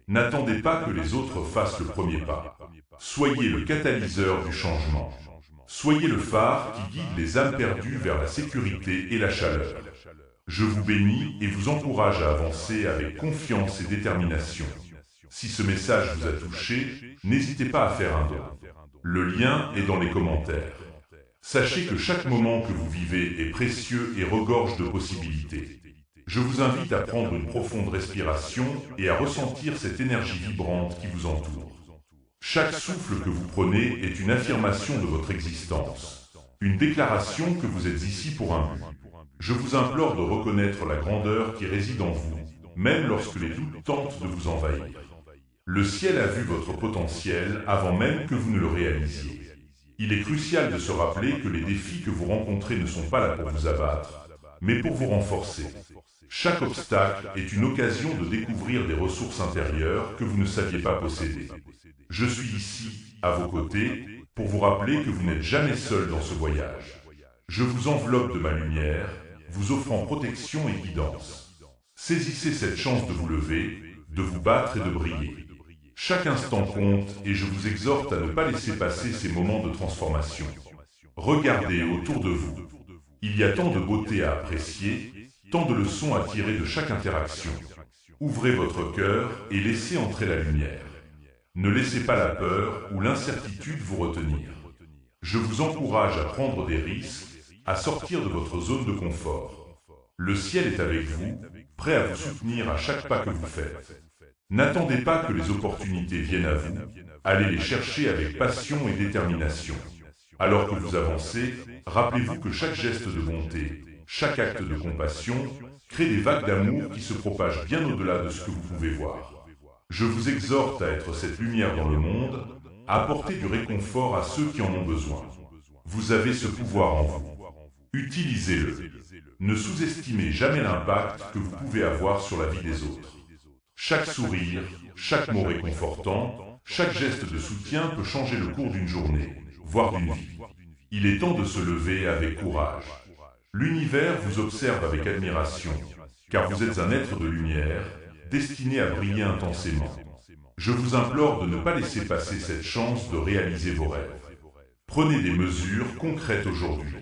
N'attendez pas que les autres fassent le premier pas. Soyez le catalyseur du changement. Soyez le phare qui guide les âmes perdues vers la sécurité et la chaleur. Je vous bénis et vous encourage à avancer avec confiance et détermination. Si ce message vous a touché, n'hésitez pas à faire un don. Le lien est dans les commentaires. Sachez que chaque moment que vous vivez est précieux et regorge de possibilités. Je vous invite à prendre une profonde respiration et à ressentir cette énergie vibrante qui vous entoure. Chaque souffle que vous prenez est une affirmation de votre existence, une déclaration que vous êtes ici pour un but. Je vous implore de reconnaître la grandeur qui réside en vous, même lorsque les doutes tentent de vous envahir. Le ciel a vu votre potentiel avant même que vous ne le réalisiez. Il est crucial de se rappeler que les défis que vous rencontrez ne sont pas là pour vous abattre, mais pour vous renforcer. Chaque obstacle est une occasion de découvrir des ressources intérieures que vous ne saviez pas posséder. Je suis ici, à vos côtés, pour vous rappeler que vous n'êtes jamais seul dans ce voyage. Je vous enveloppe de ma lumière, vous offrant protection et guidance. Saisissez cette chance de vous lever, de vous battre et de briller. Chaque instant compte et je vous exhorte à ne pas laisser passer ces moments de transformation. Regardez autour de vous. Il y a tant de beauté à apprécier, tant de leçons à tirer de chaque interaction. Ouvrez votre cœur et laissez entrer la lumière. Ne laissez pas la peur ou l'incertitude vous retenir. Je vous encourage à prendre des risques, à sortir de votre zone de confort. Le ciel est avec vous, prêt à vous soutenir à chaque pas que vous faites. N'attendez pas que les opportunités viennent à vous, allez les chercher avec passion et détermination. Alors que vous avancez, rappelez-vous que chaque geste de bonté, chaque acte de compassion, crée des vagues d'amour qui se propagent bien au-delà de ce que vous pouvez voir. Je vous exhorte à être cette lumière dans le monde, à apporter du réconfort à ceux qui en ont besoin. Vous avez ce pouvoir en vous. Utilisez-le. Ne sous-estimez jamais l'impact que vous pouvez avoir sur la vie des autres. Chaque sourire, chaque mot réconfortant, chaque geste de soutien peut changer le cours d'une journée, voire d'une vie. Il est temps de se lever avec courage. L'univers vous observe avec admiration, car vous êtes un être de lumière, destiné à briller intensément. Je vous implore de ne pas laisser passer cette chance de réaliser vos rêves. Prenez des mesures concrètes aujourd'hui.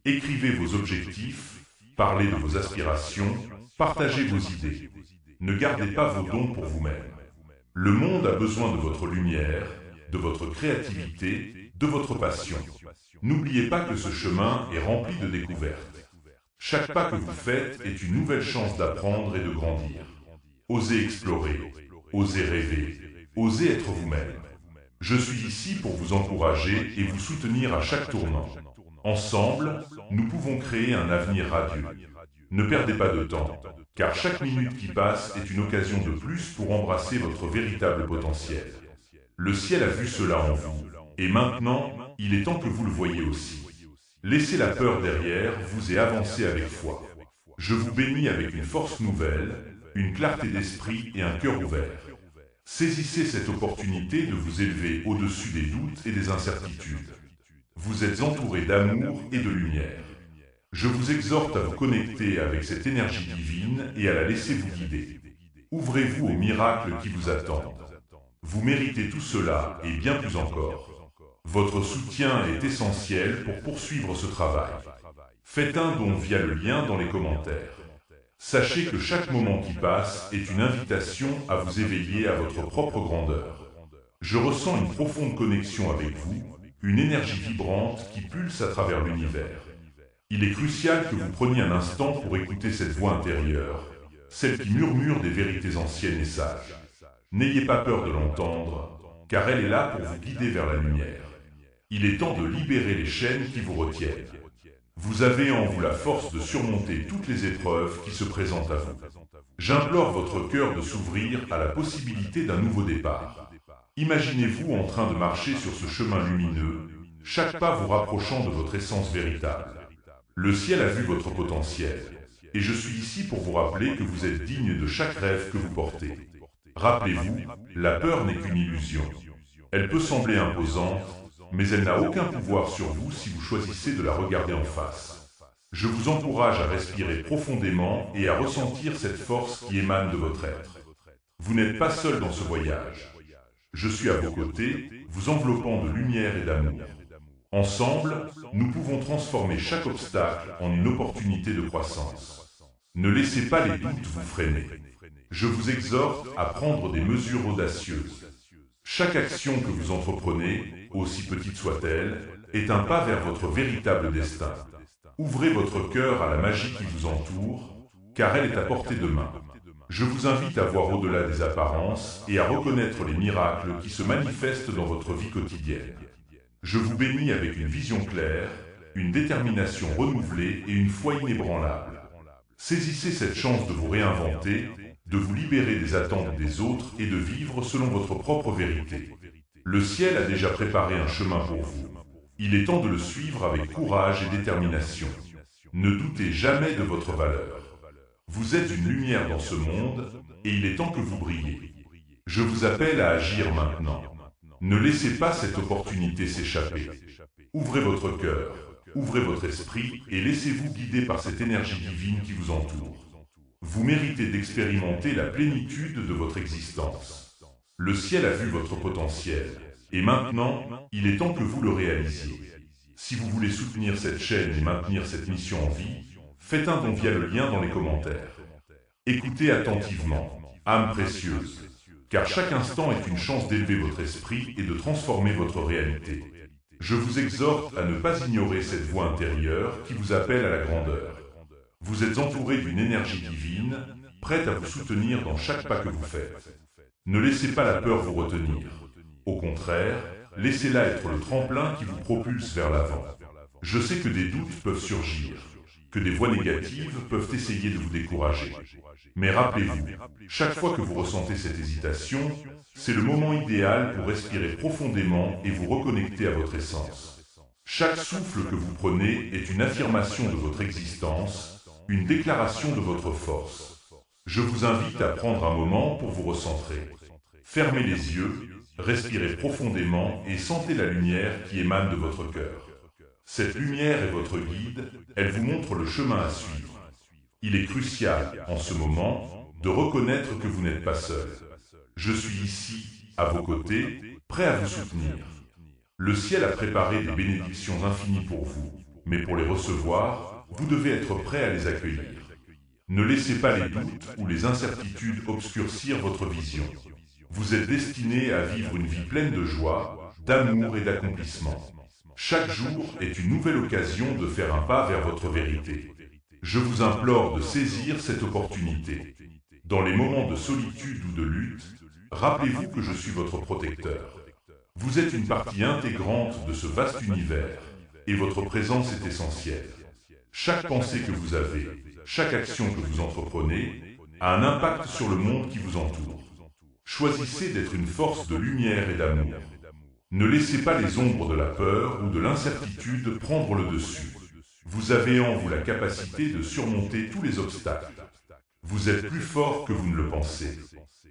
Écrivez vos objectifs, parlez de vos aspirations, partagez vos idées. Ne gardez pas vos dons pour vous-même. Le monde a besoin de votre lumière, de votre créativité, de votre passion. N'oubliez pas que ce chemin est rempli de découvertes. Chaque pas que vous faites est une nouvelle chance d'apprendre et de grandir. Osez explorer, osez rêver, osez être vous-même. Je suis ici pour vous encourager et vous soutenir à chaque tournant. Ensemble, nous pouvons créer un avenir radieux. Ne perdez pas de temps, car chaque minute qui passe est une occasion de plus pour embrasser votre véritable potentiel. Le ciel a vu cela en vous, et maintenant, il est temps que vous le voyiez aussi. Laissez la peur derrière vous et avancez avec foi. Je vous bénis avec une force nouvelle, une clarté d'esprit et un cœur ouvert. Saisissez cette opportunité de vous élever au-dessus des doutes et des incertitudes. Vous êtes entouré d'amour et de lumière. Je vous exhorte à vous connecter avec cette énergie divine et à la laisser vous guider. Ouvrez-vous aux miracles qui vous attendent. Vous méritez tout cela et bien plus encore. Votre soutien est essentiel pour poursuivre ce travail. Faites un don via le lien dans les commentaires. Sachez que chaque moment qui passe est une invitation à vous éveiller à votre propre grandeur. Je ressens une profonde connexion avec vous, une énergie vibrante qui pulse à travers l'univers. Il est crucial que vous preniez un instant pour écouter cette voix intérieure, celle qui murmure des vérités anciennes et sages. N'ayez pas peur de l'entendre, car elle est là pour vous guider vers la lumière. Il est temps de libérer les chaînes qui vous retiennent. Vous avez en vous la force de surmonter toutes les épreuves qui se présentent à vous. J'implore votre cœur de s'ouvrir à la possibilité d'un nouveau départ. Imaginez-vous en train de marcher sur ce chemin lumineux, chaque pas vous rapprochant de votre essence véritable. Le ciel a vu votre potentiel, et je suis ici pour vous rappeler que vous êtes digne de chaque rêve que vous portez. Rappelez-vous, la peur n'est qu'une illusion. Elle peut sembler imposante, mais elle n'a aucun pouvoir sur vous si vous choisissez de la regarder en face. Je vous encourage à respirer profondément et à ressentir cette force qui émane de votre être. Vous n'êtes pas seul dans ce voyage. Je suis à vos côtés, vous enveloppant de lumière et d'amour. Ensemble, nous pouvons transformer chaque obstacle en une opportunité de croissance. Ne laissez pas les doutes vous freiner. Je vous exhorte à prendre des mesures audacieuses. Chaque action que vous entreprenez, aussi petite soit-elle, est un pas vers votre véritable destin. Ouvrez votre cœur à la magie qui vous entoure, car elle est à portée de main. Je vous invite à voir au-delà des apparences et à reconnaître les miracles qui se manifestent dans votre vie quotidienne. Je vous bénis avec une vision claire, une détermination renouvelée et une foi inébranlable. Saisissez cette chance de vous réinventer, de vous libérer des attentes des autres et de vivre selon votre propre vérité. Le ciel a déjà préparé un chemin pour vous. Il est temps de le suivre avec courage et détermination. Ne doutez jamais de votre valeur. Vous êtes une lumière dans ce monde et il est temps que vous brillez. Je vous appelle à agir maintenant. Ne laissez pas cette opportunité s'échapper. Ouvrez votre cœur, ouvrez votre esprit et laissez-vous guider par cette énergie divine qui vous entoure. Vous méritez d'expérimenter la plénitude de votre existence. Le ciel a vu votre potentiel, et maintenant, il est temps que vous le réalisiez. Si vous voulez soutenir cette chaîne et maintenir cette mission en vie, faites un don via le lien dans les commentaires. Écoutez attentivement, âme précieuse, car chaque instant est une chance d'élever votre esprit et de transformer votre réalité. Je vous exhorte à ne pas ignorer cette voix intérieure qui vous appelle à la grandeur. Vous êtes entouré d'une énergie divine, prête à vous soutenir dans chaque pas que vous faites. Ne laissez pas la peur vous retenir. Au contraire, laissez-la être le tremplin qui vous propulse vers l'avant. Je sais que des doutes peuvent surgir, que des voix négatives peuvent essayer de vous décourager. Mais rappelez-vous, chaque fois que vous ressentez cette hésitation, c'est le moment idéal pour respirer profondément et vous reconnecter à votre essence. Chaque souffle que vous prenez est une affirmation de votre existence, une déclaration de votre force. Je vous invite à prendre un moment pour vous recentrer. Fermez les yeux, respirez profondément et sentez la lumière qui émane de votre cœur. Cette lumière est votre guide, elle vous montre le chemin à suivre. Il est crucial, en ce moment, de reconnaître que vous n'êtes pas seul. Je suis ici, à vos côtés, prêt à vous soutenir. Le ciel a préparé des bénédictions infinies pour vous, mais pour les recevoir, vous devez être prêt à les accueillir. Ne laissez pas les doutes ou les incertitudes obscurcir votre vision. Vous êtes destiné à vivre une vie pleine de joie, d'amour et d'accomplissement. Chaque jour est une nouvelle occasion de faire un pas vers votre vérité. Je vous implore de saisir cette opportunité. Dans les moments de solitude ou de lutte, rappelez-vous que je suis votre protecteur. Vous êtes une partie intégrante de ce vaste univers, et votre présence est essentielle. Chaque pensée que vous avez, chaque action que vous entreprenez, a un impact sur le monde qui vous entoure. Choisissez d'être une force de lumière et d'amour. Ne laissez pas les ombres de la peur ou de l'incertitude prendre le dessus. Vous avez en vous la capacité de surmonter tous les obstacles. Vous êtes plus fort que vous ne le pensez.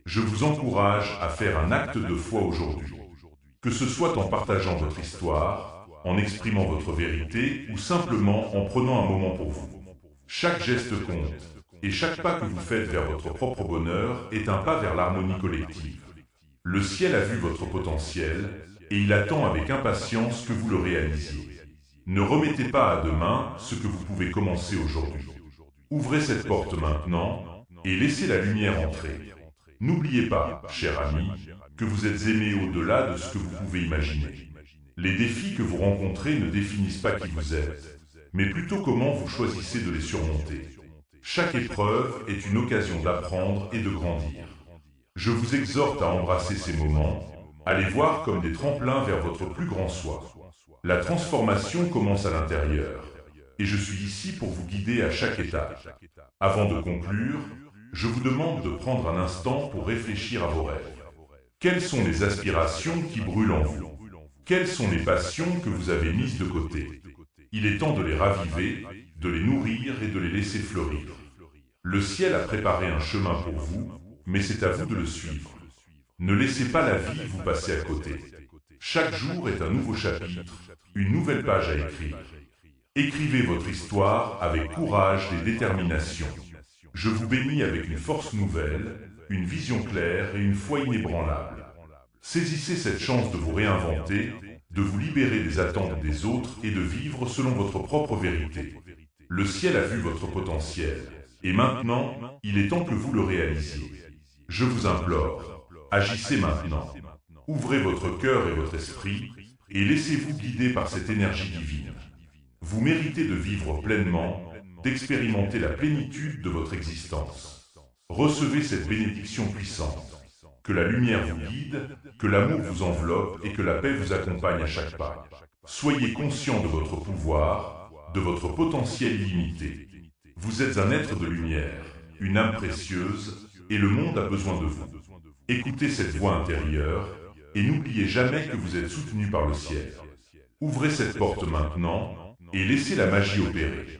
Je vous encourage à faire un acte de foi aujourd'hui. Que ce soit en partageant votre histoire, en exprimant votre vérité ou simplement en prenant un moment pour vous. Chaque geste compte, et chaque pas que vous faites vers votre propre bonheur est un pas vers l'harmonie collective. Le ciel a vu votre potentiel, et il attend avec impatience que vous le réalisiez. Ne remettez pas à demain ce que vous pouvez commencer aujourd'hui. Ouvrez cette porte maintenant, et laissez la lumière entrer. N'oubliez pas, cher ami, que vous êtes aimé au-delà de ce que vous pouvez imaginer. Les défis que vous rencontrez ne définissent pas qui vous êtes, mais plutôt comment vous choisissez de les surmonter. Chaque épreuve est une occasion d'apprendre et de grandir. Je vous exhorte à embrasser ces moments, à les voir comme des tremplins vers votre plus grand soi. La transformation commence à l'intérieur, et je suis ici pour vous guider à chaque étape. Avant de conclure, je vous demande de prendre un instant pour réfléchir à vos rêves. Quelles sont les aspirations qui brûlent en vous? Quelles sont les passions que vous avez mises de côté? Il est temps de les raviver, de les nourrir et de les laisser fleurir. Le ciel a préparé un chemin pour vous, mais c'est à vous de le suivre. Ne laissez pas la vie vous passer à côté. Chaque jour est un nouveau chapitre, une nouvelle page à écrire. Écrivez votre histoire avec courage et détermination. Je vous bénis avec une force nouvelle, une vision claire et une foi inébranlable. Saisissez cette chance de vous réinventer, de vous libérer des attentes des autres et de vivre selon votre propre vérité. Le ciel a vu votre potentiel, et maintenant, il est temps que vous le réalisiez. Je vous implore, agissez maintenant. Ouvrez votre cœur et votre esprit, et laissez-vous guider par cette énergie divine. Vous méritez de vivre pleinement, d'expérimenter la plénitude de votre existence. Recevez cette bénédiction puissante. Que la lumière vous guide, que l'amour vous enveloppe et que la paix vous accompagne à chaque pas. Soyez conscient de votre pouvoir, de votre potentiel illimité. Vous êtes un être de lumière, une âme précieuse, et le monde a besoin de vous. Écoutez cette voix intérieure, et n'oubliez jamais que vous êtes soutenu par le ciel. Ouvrez cette porte maintenant, et laissez la magie opérer.